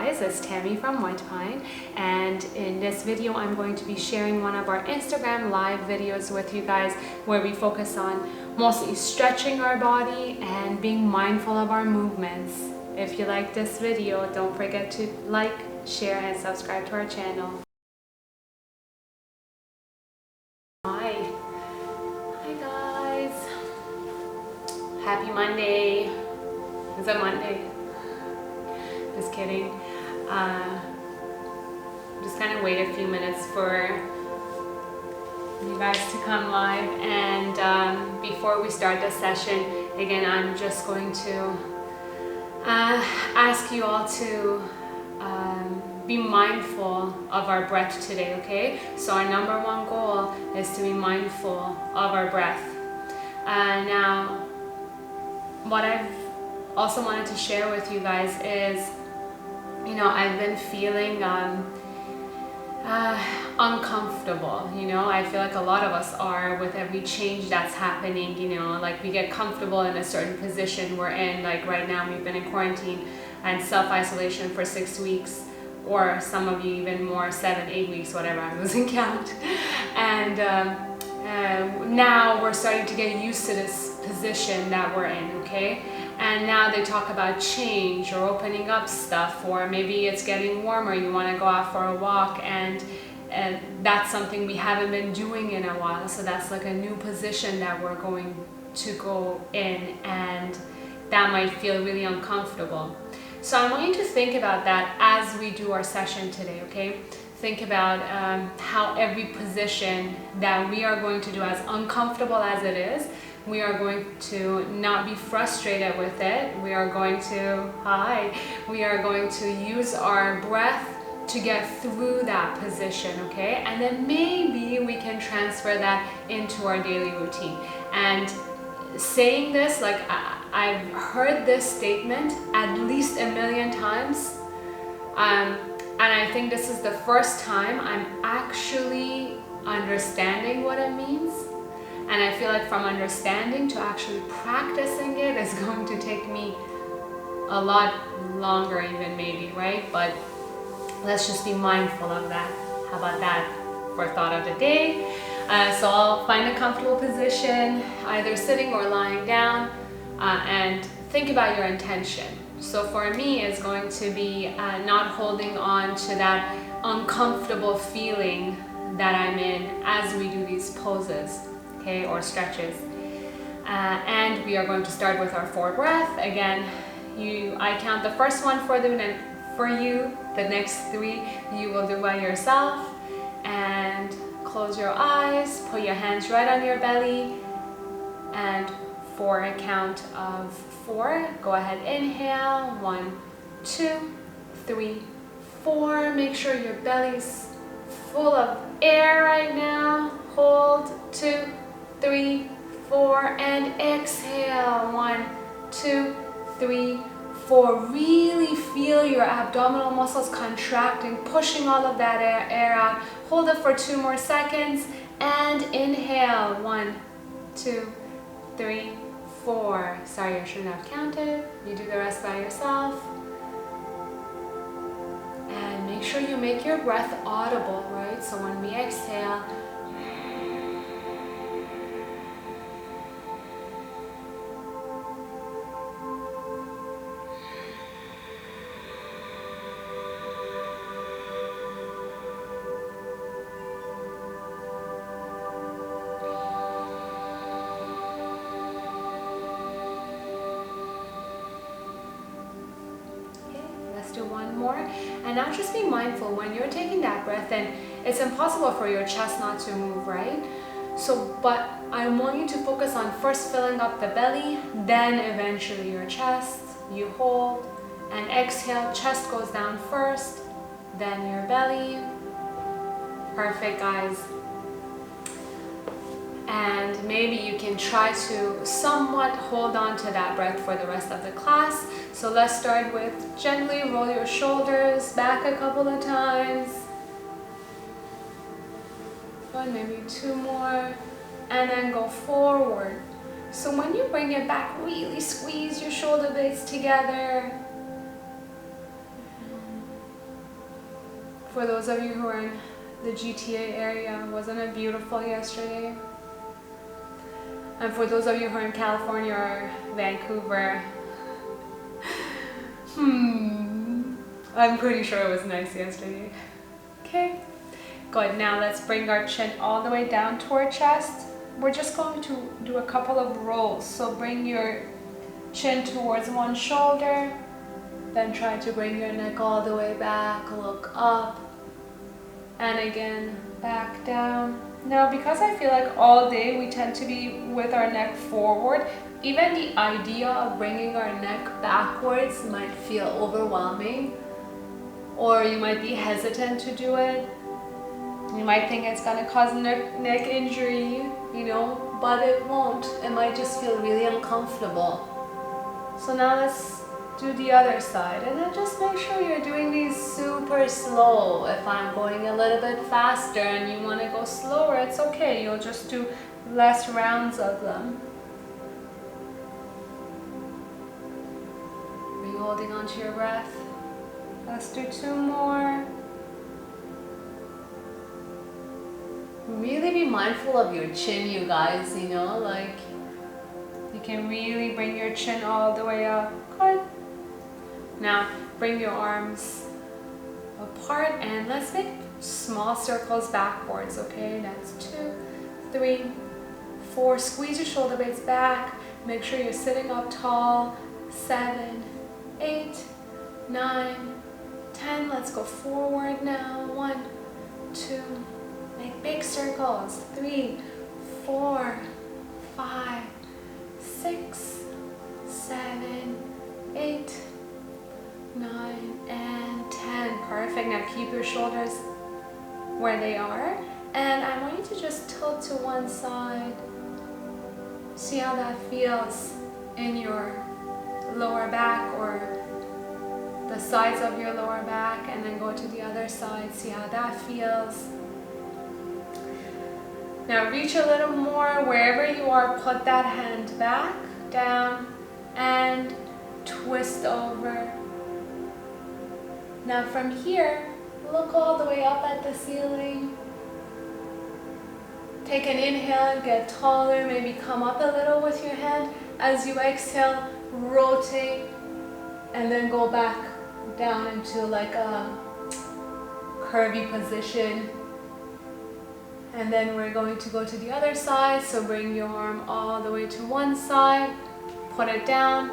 guys, it's Tammy from White Pine, and in this video I'm going to be sharing one of our Instagram live videos with you guys where we focus on mostly stretching our body and being mindful of our movements. If you like this video, don't forget to like, share and subscribe to our channel. Hi guys, happy Monday. It's a Monday. Just kidding. Just kind of wait a few minutes for you guys to come live, and before we start the session, again, I'm just going to ask you all to be mindful of our breath today, okay? So our number one goal is to be mindful of our breath. Now, what I've also wanted to share with you guys is, you know, I've been feeling uncomfortable. You know, I feel like a lot of us are with every change that's happening. You know, like we get comfortable in a certain position we're in. Like right now we've been in quarantine and self-isolation for 6 weeks, or some of you even more, 7, 8 weeks, whatever, I'm losing count. And now we're starting to get used to this position that we're in, okay? And now they talk about change or opening up stuff, or maybe it's getting warmer, you want to go out for a walk, and that's something we haven't been doing in a while. So that's like a new position that we're going to go in, and that might feel really uncomfortable. So I want you to think about that as we do our session today, okay? Think about how every position that we are going to do, as uncomfortable as it is, we are going to not be frustrated with it. We are going to use our breath to get through that position, okay? And then maybe we can transfer that into our daily routine. And saying this, like I've heard this statement at least 1 million times. And I think this is the first time I'm actually understanding what it means. And I feel like from understanding to actually practicing it is going to take me a lot longer even, maybe, right? But let's just be mindful of that. How about that for thought of the day? So I'll find a comfortable position, either sitting or lying down, and think about your intention. So for me, it's going to be not holding on to that uncomfortable feeling that I'm in as we do these poses, okay, or stretches. And we are going to start with our 4 breath. Again, I count the first one for you, the next 3 you will do by yourself. And close your eyes, put your hands right on your belly, and for a count of 4, go ahead, inhale, 1, 2, 3, 4. Make sure your belly's full of air right now. Hold, 2, 3, 4, and exhale, 1, 2, 3, 4. Really feel your abdominal muscles contracting, pushing all of that air out. Hold it for 2 more seconds, and inhale, 1, 2, 3, 4. Sorry, I shouldn't have counted. You do the rest by yourself. And make sure you make your breath audible, right? So when we exhale, do 1 more. And now just be mindful when you're taking that breath in, it's impossible for your chest not to move, right? So, but I want you to focus on first filling up the belly, then eventually your chest. You hold and exhale, chest goes down first, then your belly. Perfect, guys. And maybe you can try to somewhat hold on to that breath for the rest of the class. So let's start with gently roll your shoulders back a couple of times. One, maybe 2 more, and then go forward. So when you bring it back, really squeeze your shoulder blades together. For those of you who are in the GTA area, wasn't it beautiful yesterday? And for those of you who are in California or Vancouver, I'm pretty sure it was nice yesterday. Okay, good. Now let's bring our chin all the way down to our chest. We're just going to do a couple of rolls. So bring your chin towards one shoulder, then try to bring your neck all the way back, look up, and again, back down. Now, because I feel like all day we tend to be with our neck forward, even the idea of bringing our neck backwards might feel overwhelming, or you might be hesitant to do it. You might think it's gonna cause neck injury, you know, but it won't. It might just feel really uncomfortable. So now let's do the other side, and then just make sure you're doing these super slow. If I'm going a little bit faster and you want to go slower, it's okay. You'll just do less rounds of them. Are you holding on to your breath? Let's do 2 more. Really be mindful of your chin, you guys, you know, like you can really bring your chin all the way up. Good. Now bring your arms apart and let's make small circles backwards, okay? That's 2, 3, 4. Squeeze your shoulder blades back. Make sure you're sitting up tall. 7, 8, 9, 10. Let's go forward now. 1, 2. Make big circles. 3, 4, 5, 6, 7, 8, 9, and 10. Perfect. Now keep your shoulders where they are. And I want you to just tilt to one side. See how that feels in your lower back or the sides of your lower back, and then go to the other side. See how that feels. Now reach a little more wherever you are. Put that hand back, down, and twist over. Now from here, look all the way up at the ceiling. Take an inhale and get taller. Maybe come up a little with your hand. As you exhale, rotate and then go back down into like a curvy position. And then we're going to go to the other side. So bring your arm all the way to one side, put it down,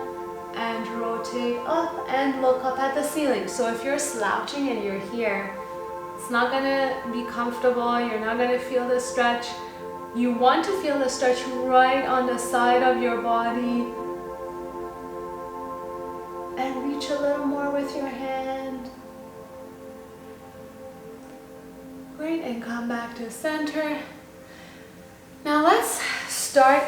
and rotate up and look up at the ceiling. So if you're slouching and you're here, it's not gonna be comfortable. You're not gonna feel the stretch. You want to feel the stretch right on the side of your body. And reach a little more with your hand. Great, and come back to center. Now let's start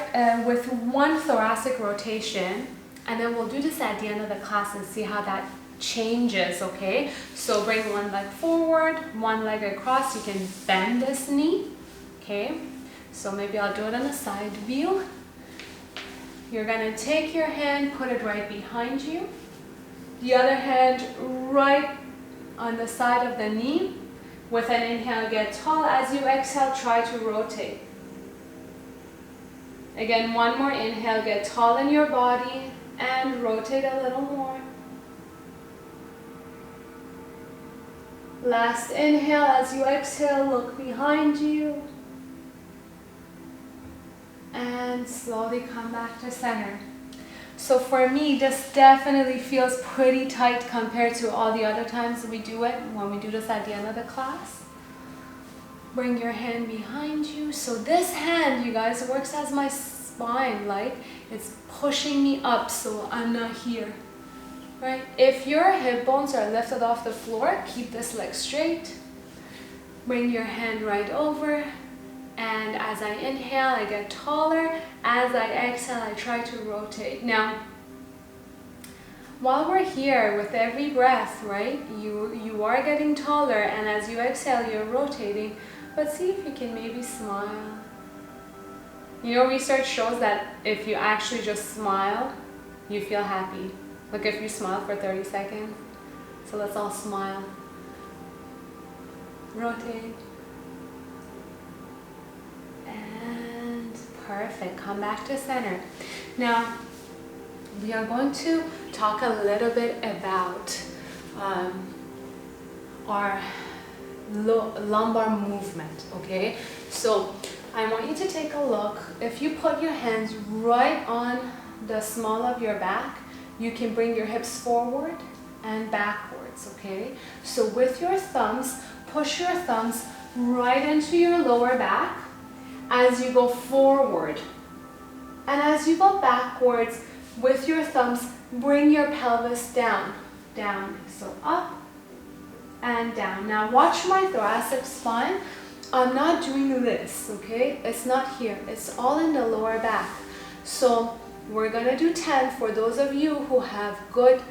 with one thoracic rotation, and then we'll do this at the end of the class and see how that changes, okay? So bring one leg forward, one leg across. You can bend this knee, okay? So maybe I'll do it on a side view. You're gonna take your hand, put it right behind you. The other hand right on the side of the knee. With an inhale, get tall. As you exhale, try to rotate. Again, one more inhale, get tall in your body and rotate a little more. Last inhale, as you exhale, look behind you. And slowly come back to center. So for me, this definitely feels pretty tight compared to all the other times we do it, when we do this at the end of the class. Bring your hand behind you. So this hand, you guys, works as my spine, like it's pushing me up so I'm not here, right? If your hip bones are lifted off the floor, keep this leg straight. Bring your hand right over. And as I inhale, I get taller. As I exhale, I try to rotate. Now, while we're here, with every breath, right, you are getting taller, and as you exhale, you're rotating. But see if you can maybe smile. You know, research shows that if you actually just smile, you feel happy. Like if you smile for 30 seconds. So let's all smile. rotate. And perfect. Come back to center. Now, we are going to talk a little bit about our lumbar movement, okay? So I want you to take a look. If you put your hands right on the small of your back, you can bring your hips forward and backwards, okay? So with your thumbs, push your thumbs right into your lower back as you go forward. And as you go backwards, with your thumbs, bring your pelvis down, down. So up and down. Now watch my thoracic spine. I'm not doing this, okay? It's not here. It's all in the lower back. So we're gonna do 10 for those of you who have good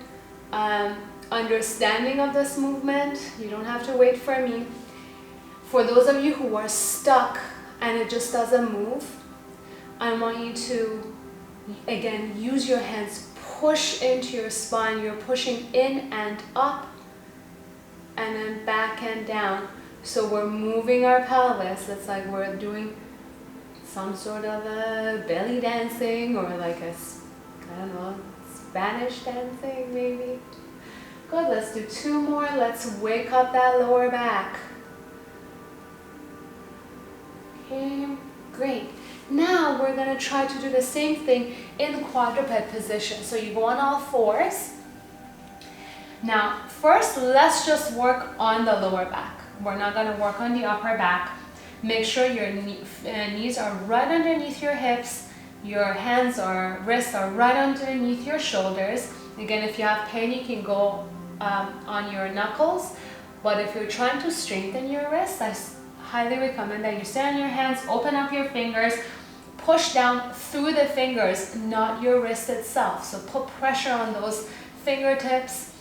understanding of this movement. You don't have to wait for me. For those of you who are stuck and it just doesn't move, I want you to, again, use your hands, push into your spine. You're pushing in and up and then back and down. So we're moving our pelvis. It's like we're doing some sort of a belly dancing or like a, I don't know, Spanish dancing maybe. Good, let's do 2 more. Let's wake up that lower back. Okay, great. Now we're gonna try to do the same thing in quadruped position. So you go on all fours. Now, first, let's just work on the lower back. We're not gonna work on the upper back. Make sure your knees are right underneath your hips. Your hands or wrists are right underneath your shoulders. Again, if you have pain, you can go on your knuckles. But if you're trying to strengthen your wrists, I highly recommend that you stand on your hands, open up your fingers, push down through the fingers, not your wrist itself. So put pressure on those fingertips.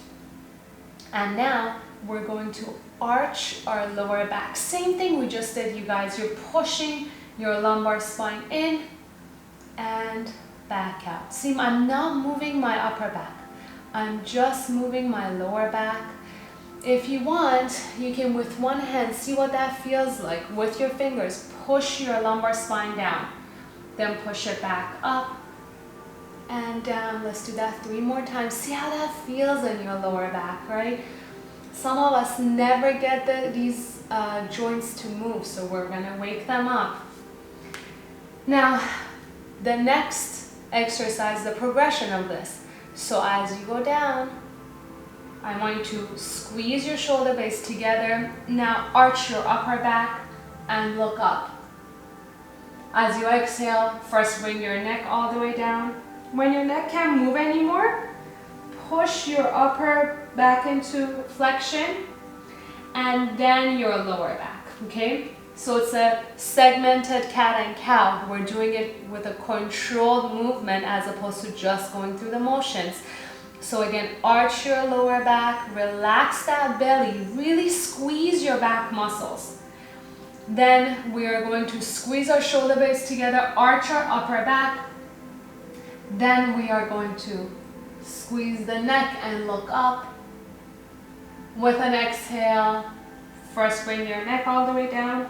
And now we're going to arch our lower back. Same thing we just did, you guys. You're pushing your lumbar spine in and back out. See, I'm not moving my upper back. I'm just moving my lower back. If you want, you can with one hand, see what that feels like. With your fingers, push your lumbar spine down. Then push it back up and down. Let's do that 3 more times. See how that feels in your lower back, right? Some of us never get these joints to move, so we're gonna wake them up. Now, the next exercise, the progression of this. So as you go down, I want you to squeeze your shoulder blades together. Now arch your upper back and look up. As you exhale, first bring your neck all the way down. When your neck can't move anymore, push your upper back into flexion and then your lower back, okay? So it's a segmented cat and cow. We're doing it with a controlled movement as opposed to just going through the motions. So again, arch your lower back, relax that belly, really squeeze your back muscles. Then we are going to squeeze our shoulder blades together, arch our upper back. Then we are going to squeeze the neck and look up. With an exhale, first bring your neck all the way down.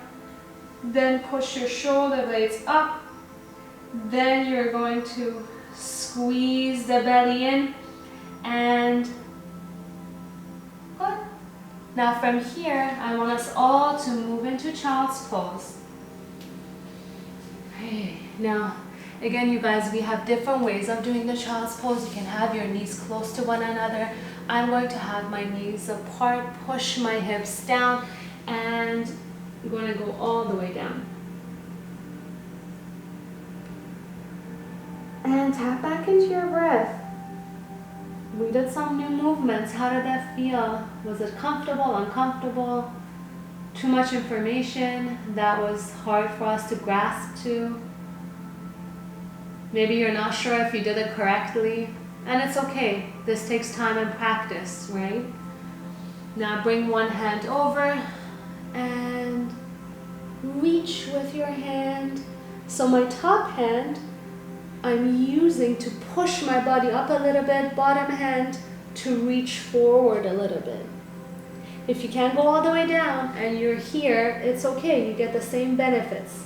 Then push your shoulder blades up. Then you're going to squeeze the belly in. And good. Now from here, I want us all to move into child's pose. Okay. Now, again, you guys, we have different ways of doing the child's pose. You can have your knees close to one another. I'm going to have my knees apart, push my hips down, and I'm going to go all the way down. And tap back into your breath. We did some new movements. How did that feel? Was it comfortable, uncomfortable? Too much information that was hard for us to grasp to? Maybe you're not sure if you did it correctly. And it's okay. This takes time and practice, right? Now bring one hand over and reach with your hand. So my top hand, I'm using to push my body up a little bit, bottom hand to reach forward a little bit. If you can't go all the way down and you're here, it's okay, you get the same benefits.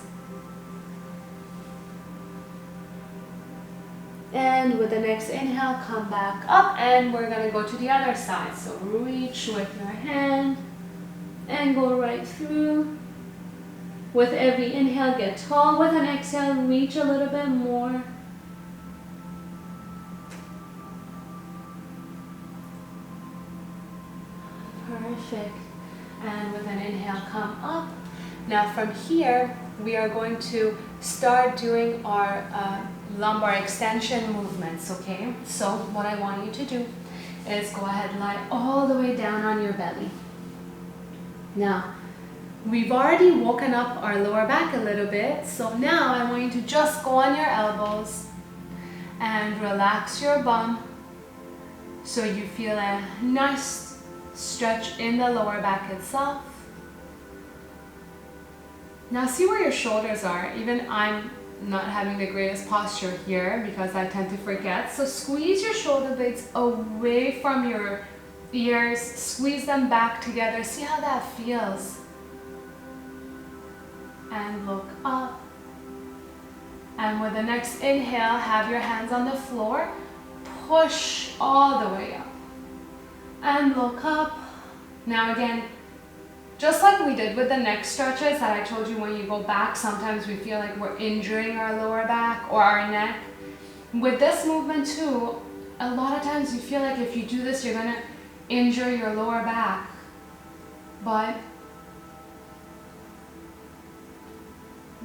And with the next inhale, come back up, and we're gonna go to the other side. So reach with your hand and go right through. With every inhale, get tall. With an exhale, reach a little bit more. Perfect. And with an inhale, come up. Now from here, we are going to start doing our lumbar extension movements, okay? So what I want you to do is go ahead and lie all the way down on your belly. Now, we've already woken up our lower back a little bit, so now I want you to just go on your elbows and relax your bum so you feel a nice stretch in the lower back itself. Now see where your shoulders are. Even I'm not having the greatest posture here because I tend to forget. So squeeze your shoulder blades away from your ears, squeeze them back together. See how that feels. And look up. And with the next inhale, have your hands on the floor. Push all the way up. And look up. Now again, just like we did with the neck stretches that I told you, when you go back, sometimes we feel like we're injuring our lower back or our neck. With this movement too, a lot of times you feel like if you do this, you're gonna injure your lower back. But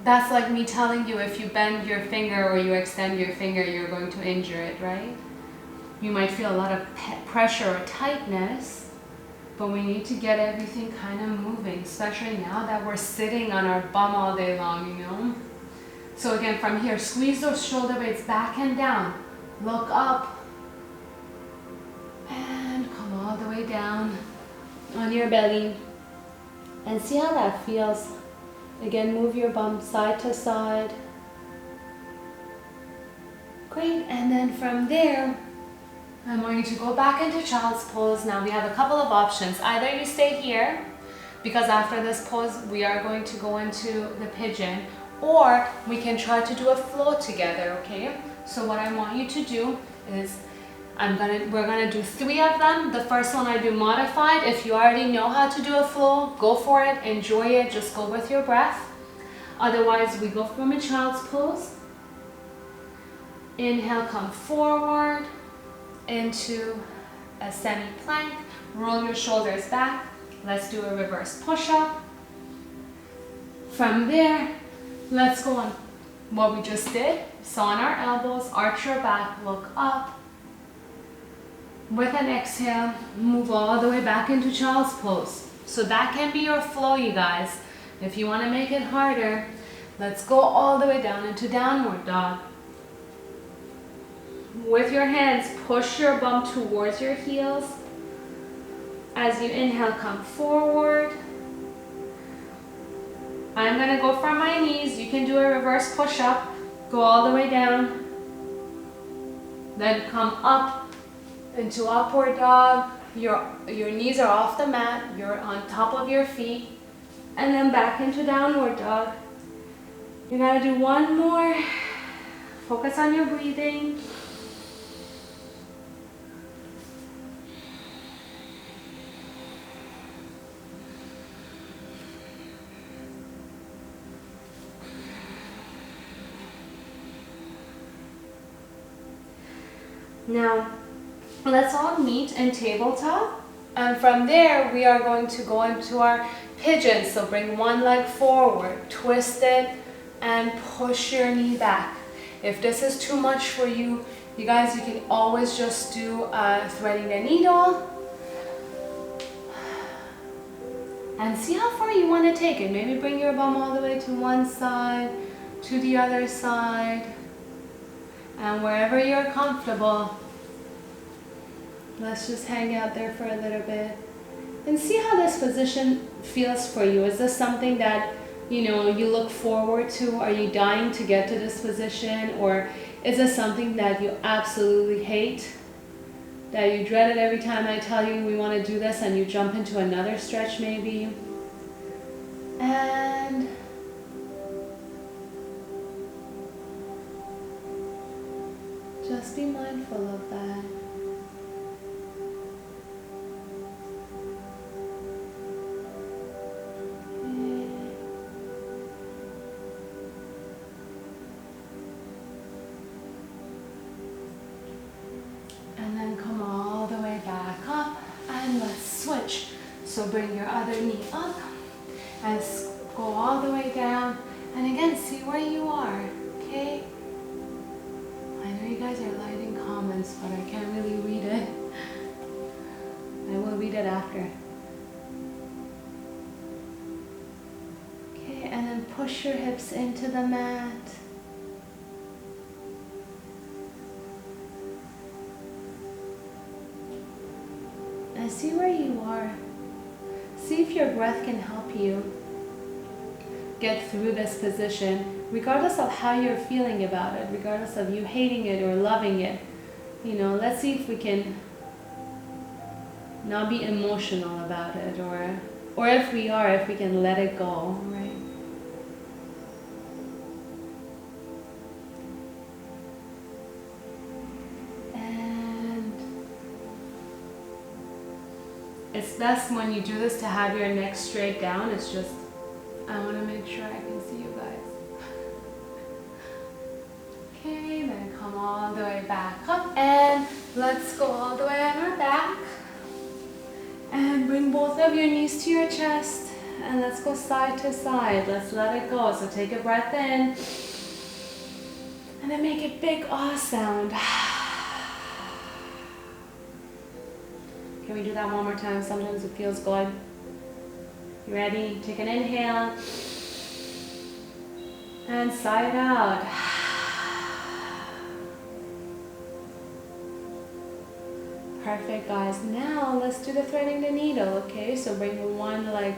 that's like me telling you if you bend your finger or you extend your finger, you're going to injure it, right? You might feel a lot of pressure or tightness, but we need to get everything kind of moving, especially now that we're sitting on our bum all day long, you know? So again, from here, squeeze those shoulder blades back and down. Look up. And come all the way down on your belly. And see how that feels. Again, move your bum side to side. Great, and then from there, I'm going to go back into child's pose. Now we have a couple of options. Either you stay here, because after this pose, we are going to go into the pigeon, or we can try to do a flow together, okay? So what I want you to do is, we're gonna do 3 of them. The first one I do modified. If you already know how to do a flow, go for it, enjoy it, just go with your breath. Otherwise, we go from a child's pose. Inhale, come forward into a semi-plank. Roll your shoulders back. Let's do a reverse push-up. From there, let's go on what we just did. So on our elbows, arch your back, look up. With an exhale, move all the way back into child's pose. So that can be your flow, you guys. If you want to make it harder, let's go all the way down into downward dog. With your hands, push your bum towards your heels. As you inhale, come forward. I'm going to go from my knees. You can do a reverse push-up. Go all the way down. Then come up into upward dog. Your knees are off the mat. You're on top of your feet. And then back into downward dog. You're going to do one more. Focus on your breathing. Now, let's all meet in tabletop, and from there we are going to go into our pigeon. So bring one leg forward, twist it, and push your knee back. If this is too much for you, you guys, you can always just do threading the needle, and see how far you want to take it. Maybe bring your bum all the way to one side, to the other side. And wherever you're comfortable, let's just hang out there for a little bit and see how this position feels for you. Is this something that, you know, you look forward to? Are you dying to get to this position? Or is this something that you absolutely hate? that you dread it every time I tell you we want to do this and you jump into another stretch maybe. And just be mindful of that. Switch. So bring your other knee up and go all the way down. And again, see where you are, okay? I know you guys are writing comments, but I can't really read it. I will read it after. Okay, and then push your hips into the mat. And see where you are. See if your breath can help you get through this position, regardless of how you're feeling about it, regardless of you hating it or loving it. You know, let's see if we can not be emotional about it, or if we are, if we can let it go, right? It's best when you do this to have your neck straight down. It's just, I want to make sure I can see you guys. Okay, then come all the way back up and let's go all the way on our back. And bring both of your knees to your chest and let's go side to side. Let's let it go. So take a breath in and then make a big ah sound. Can we do that one more time? Sometimes it feels good. You ready? Take an inhale. And sigh it out. Perfect, guys. Now let's do the threading the needle, okay? So bring one leg,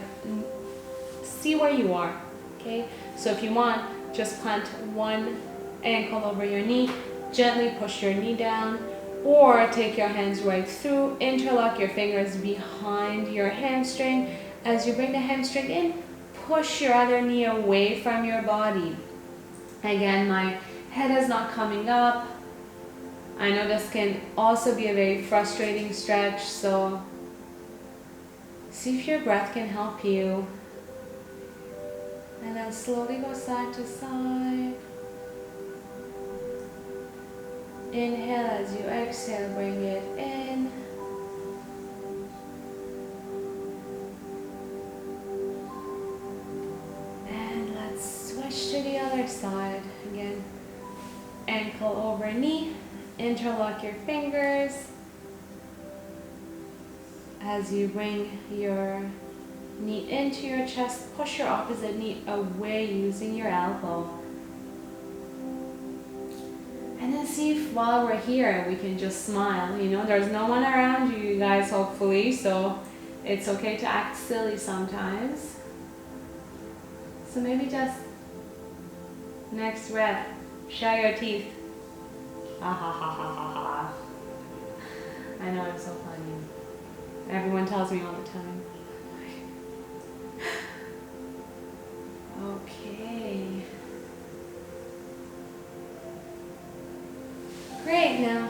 see where you are, okay? So if you want, just plant one ankle over your knee, gently push your knee down, or take your hands right through, interlock your fingers behind your hamstring. As you bring the hamstring in, push your other knee away from your body. Again, my head is not coming up. I know this can also be a very frustrating stretch, so see if your breath can help you. And then slowly go side to side. Inhale as you exhale, bring it in. And let's switch to the other side. Again, ankle over knee, interlock your fingers. As you bring your knee into your chest, push your opposite knee away using your elbow. And then see if while we're here, we can just smile. You know, there's no one around you guys, hopefully, so it's okay to act silly sometimes. So maybe just next breath, show your teeth. Ha ha ha ha ha ha. I know I'm so funny. Everyone tells me all the time. Okay. Great, now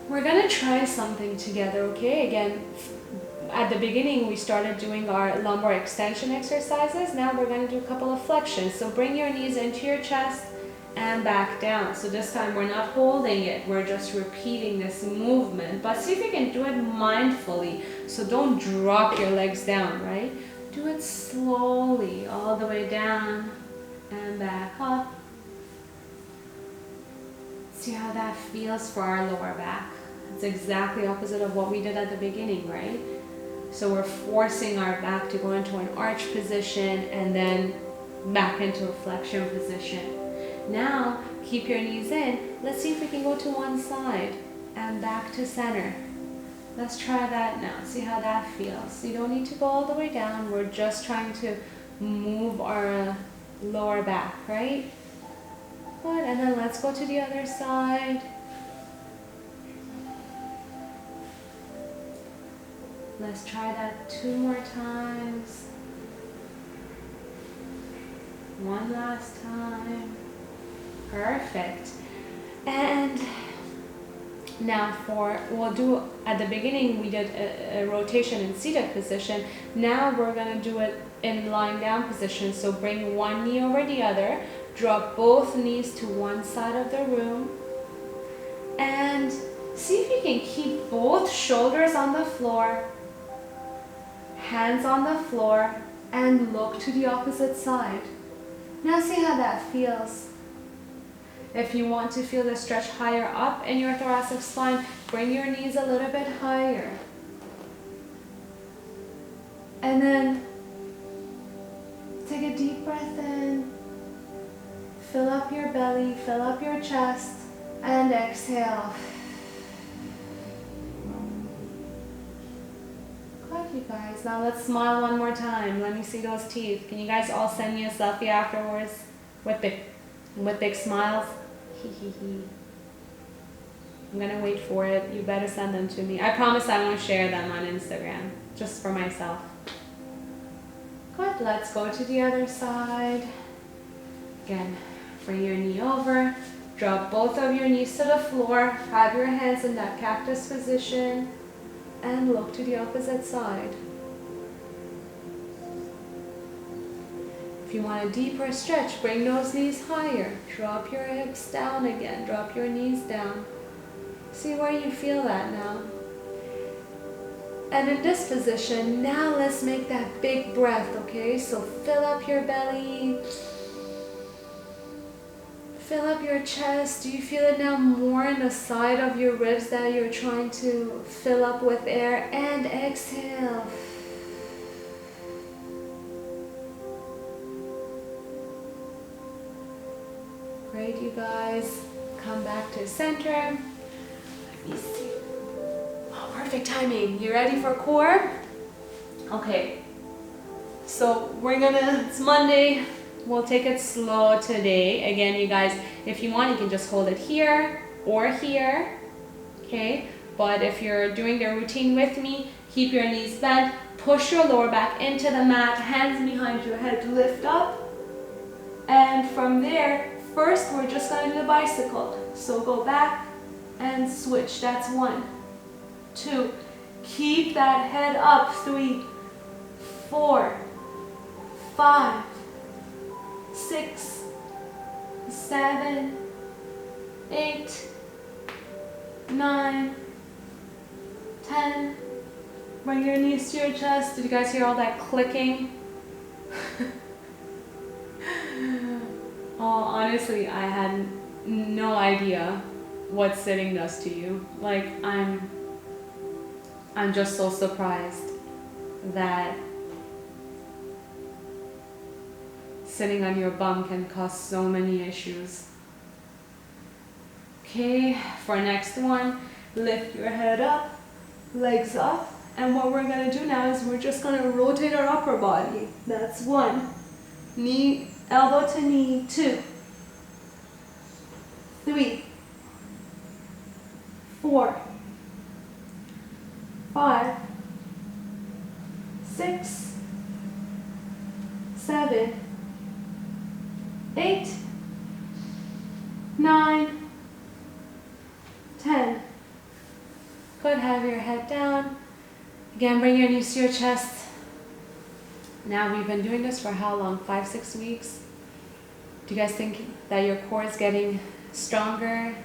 we're gonna try something together, okay? Again, at the beginning we started doing our lumbar extension exercises. Now we're gonna do a couple of flexions. So bring your knees into your chest and back down. So this time we're not holding it, we're just repeating this movement. But see if you can do it mindfully. So don't drop your legs down, right? Do it slowly, all the way down and back up. See how that feels for our lower back. It's exactly opposite of what we did at the beginning, right? So we're forcing our back to go into an arch position and then back into a flexion position. Now, keep your knees in. Let's see if we can go to one side and back to center. Let's try that now. See how that feels. You don't need to go all the way down. We're just trying to move our lower back, right? Good, and then let's go to the other side. Let's try that 2 more times. One last time. Perfect. And now we'll do, at the beginning we did a rotation in seated position. Now we're gonna do it in lying down position. So bring one knee over the other, drop both knees to one side of the room, and see if you can keep both shoulders on the floor, hands on the floor, and look to the opposite side. Now see how that feels. If you want to feel the stretch higher up in your thoracic spine, bring your knees a little bit higher. And then take a deep breath in. Fill up your belly, fill up your chest, and exhale. Good, you guys. Now let's smile one more time. Let me see those teeth. Can you guys all send me a selfie afterwards with big smiles? I'm gonna wait for it. You better send them to me. I promise I won't share them on Instagram, just for myself. Good, let's go to the other side. Again, bring your knee over, drop both of your knees to the floor, have your hands in that cactus position, and look to the opposite side. If you want a deeper stretch, bring those knees higher. Drop your hips down again. Drop your knees down. See where you feel that now. And in this position, now let's make that big breath, okay? So fill up your belly. Fill up your chest. Do you feel it now more in the side of your ribs that you're trying to fill up with air? And exhale. Great, you guys. Come back to center. Let me see. Oh, perfect timing. You ready for core? Okay. So it's Monday. We'll take it slow today. Again, you guys, if you want, you can just hold it here or here. Okay. But if you're doing the routine with me, keep your knees bent. Push your lower back into the mat. Hands behind your head. Lift up. And from there, first, we're just going to do the bicycle. So go back and switch. That's 1, 2. Keep that head up. 3, 4, 5, 6, 7, 8, 9, 10. Bring your knees to your chest. Did you guys hear all that clicking? Oh, honestly, I had no idea what sitting does to you. Like, I'm just so surprised that sitting on your bum can cause so many issues. Okay, for next one, lift your head up, legs up, and what we're gonna do now is we're just gonna rotate our upper body. That's 1. Knee, elbow to knee. 2, 3, 4, 5, 6, 7, 8, 9, 10. Good, have your head down. Again, bring your knees to your chest. Now we've been doing this for how long? 5, 6 weeks? Do you guys think that your core is getting stronger?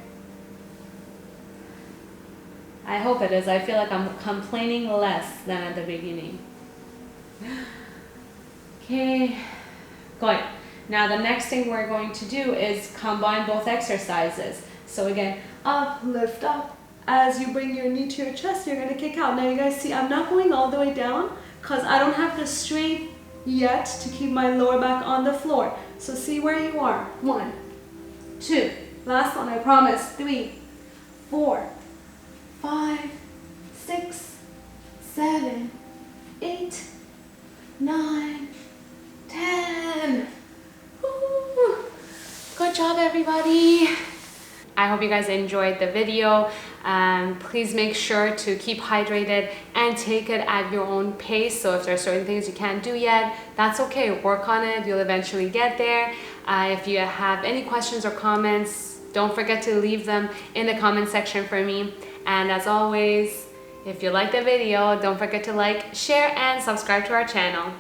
I hope it is. I feel like I'm complaining less than at the beginning. Okay, good. Now the next thing we're going to do is combine both exercises. So again, up, lift up. As you bring your knee to your chest, you're going to kick out. Now you guys see, I'm not going all the way down because I don't have the straight yet to keep my lower back on the floor. So see where you are. 1, 2, last one, I promise. 3, 4, 5, 6, 7, 8, 9, 10. Woo. Good job, everybody. I hope you guys enjoyed the video. Please make sure to keep hydrated and and take it at your own pace. So if there are certain things you can't do yet, that's okay. Work on it. You'll eventually get there. If you have any questions or comments, don't forget to leave them in the comment section for me. And as always, if you like the video, don't forget to like, share, and subscribe to our channel.